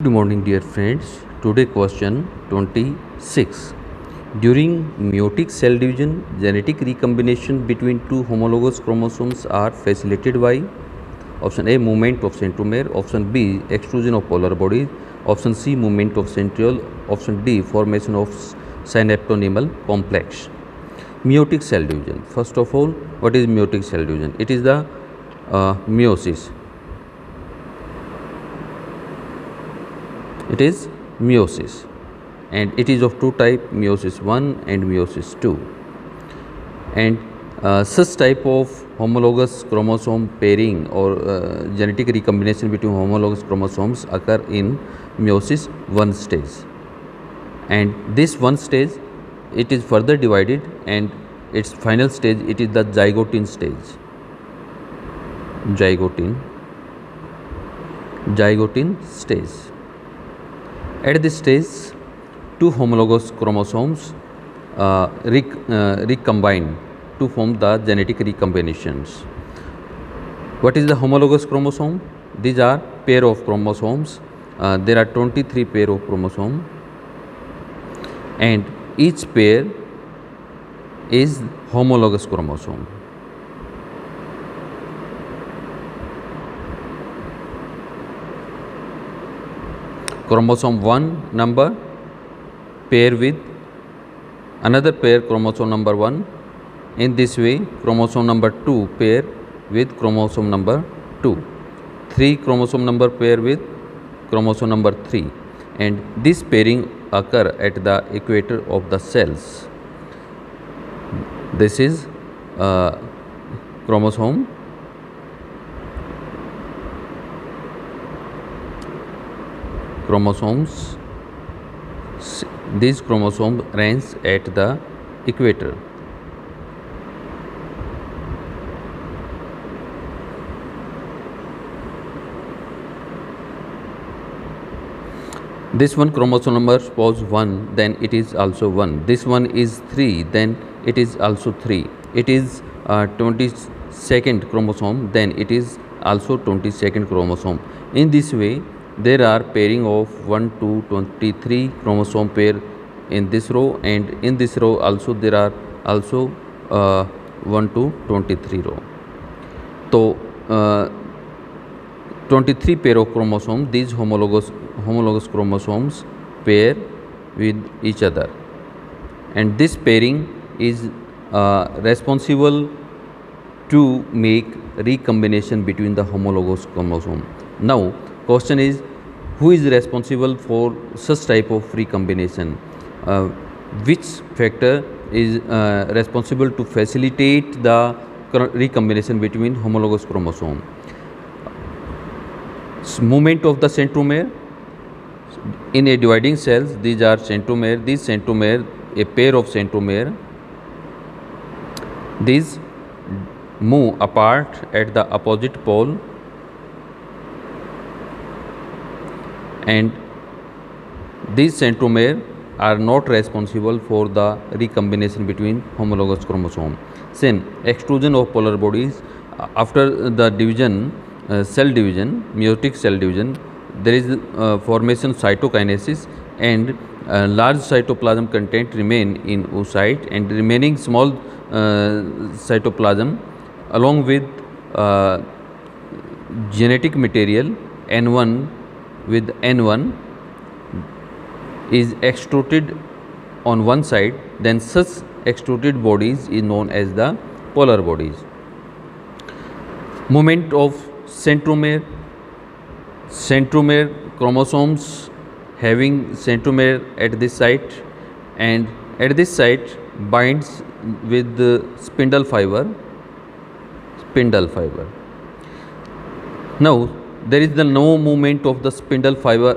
Good morning, dear friends. Today, question 26. During meiotic cell division, genetic recombination between two homologous chromosomes are facilitated by option A, movement of centromere, option B, extrusion of polar bodies, option C, movement of centriole, option D, formation of synaptonemal complex. Meiotic cell division. First of all, what is meiotic cell division? It is the meiosis. It is meiosis, and it is of two type, meiosis 1 and meiosis 2. And such type of homologous chromosome pairing or genetic recombination between homologous chromosomes occur in meiosis 1 stage, and this one stage it is further divided, and its final stage it is the zygotine stage. Zygotine stage. At this stage, two homologous chromosomes recombine to form the genetic recombinations. What is the homologous chromosome? These are pair of chromosomes. There are 23 pair of chromosomes, and each pair is homologous chromosome. Chromosome 1 number pair with another pair chromosome number 1. In this way, chromosome number 2 pair with chromosome number 2. 3 chromosome number pair with chromosome number 3, and this pairing occur at the equator of the cells. This is chromosome chromosomes. These chromosomes range at the equator. This one chromosome number suppose 1, then it is also 1. This one is 3, then it is also 3. It is 22nd chromosome, then it is also 22nd chromosome. In this way, there are pairing of 1 to 23 chromosome pair in this row, and in this row also there are also 1 to 23 row. So 23 pair of chromosomes, these homologous chromosomes pair with each other, and this pairing is responsible to make recombination between the homologous chromosome. Now question is, who is responsible for such type of recombination? Which factor is responsible to facilitate the recombination between homologous chromosome? Movement of the centromere. In a dividing cells, these are centromere. These centromere, a pair of centromere, these move apart at the opposite pole, and these centromere are not responsible for the recombination between homologous chromosome. Then extrusion of polar bodies. After the division, cell division, meiotic cell division, there is formation cytokinesis, and large cytoplasm content remain in oocyte, and remaining small cytoplasm along with genetic material N1 with N1 is extruded on one side, then such extruded bodies is known as the polar bodies. Movement of centromere. Centromere chromosomes having centromere at this site, and at this site binds with the spindle fiber. Now there is no movement of the spindle fiber,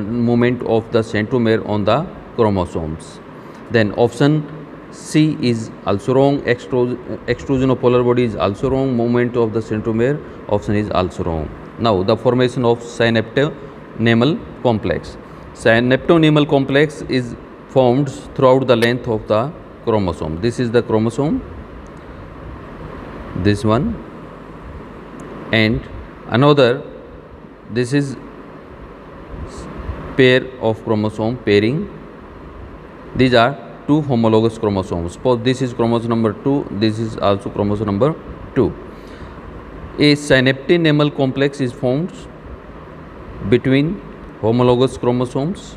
movement of the centromere on the chromosomes. Then option C is also wrong. Extrusion of polar body is also wrong. Movement of the centromere option is also wrong. Now the formation of synaptonemal complex. Synaptonemal complex is formed throughout the length of the chromosome. This is the chromosome, this one, and another, this is pair of chromosome pairing. These are two homologous chromosomes. Suppose this is chromosome number 2, this is also chromosome number 2. A synaptonemal complex is formed between homologous chromosomes,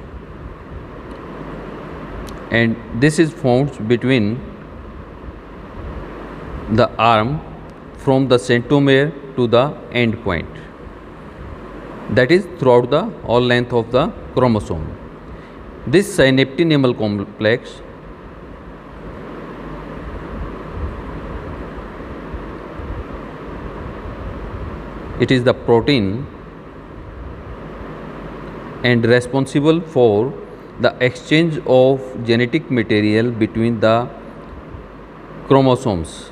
and this is formed between the arm from the centromere to the end point, that is throughout the all length of the chromosome. This synaptonemal complex it is the protein and responsible for the exchange of genetic material between the chromosomes.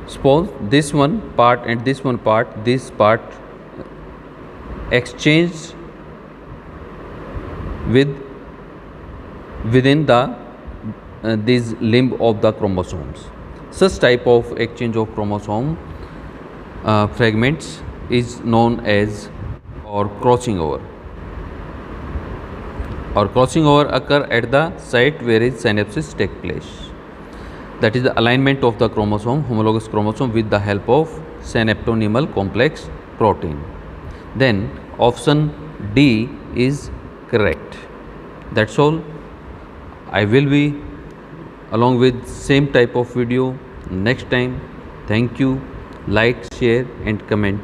Suppose this one part and this one part, this part exchange within the this limb of the chromosomes. Such type of exchange of chromosome fragments is known as or crossing over. Or crossing over occur at the site where synapses take place. That is the alignment of the chromosome, homologous chromosome, with the help of synaptonemal complex protein. Then option D is correct. That's all. I will be along with same type of video next time. Thank you. Like, share and comment.